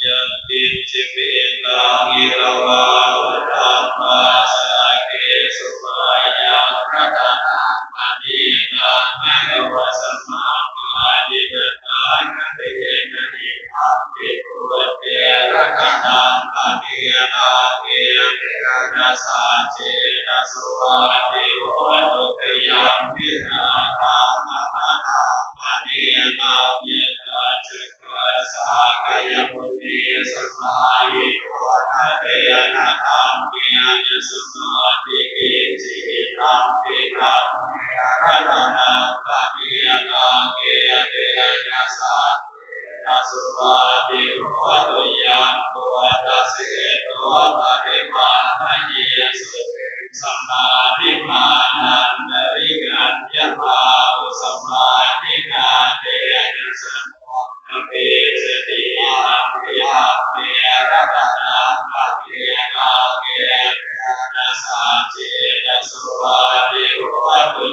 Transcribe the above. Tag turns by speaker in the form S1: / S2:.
S1: ยังกินจิเปตังอิรวาวุธัมมาสาเกสุมายาพระตาปฏินาไม่วะสัมมาอาดินตานเตนะนิภัตติปุเตระกันังปฏินาเกนะสัจเจนะสุวัติโหตุเตยังวินาทามะปฏินาเยนะจุสากายมุนีสัมมายิโกนะเตนะธรรมเกียรติสุมาติกิจิตังปิตังรัตนังปะเกียตังเกียเตนะสัตนะสุมาติโหตุยังโพธัสเสโตปริมาณเยสุสัมมาทิฏฐานันตริกัญญาภาอุสัมมาทิฏฐาเตนะสัมมาเปสติอาภิยาเมระตนาปะเกนาเกนะสัจเจนะสุวัติโหตุ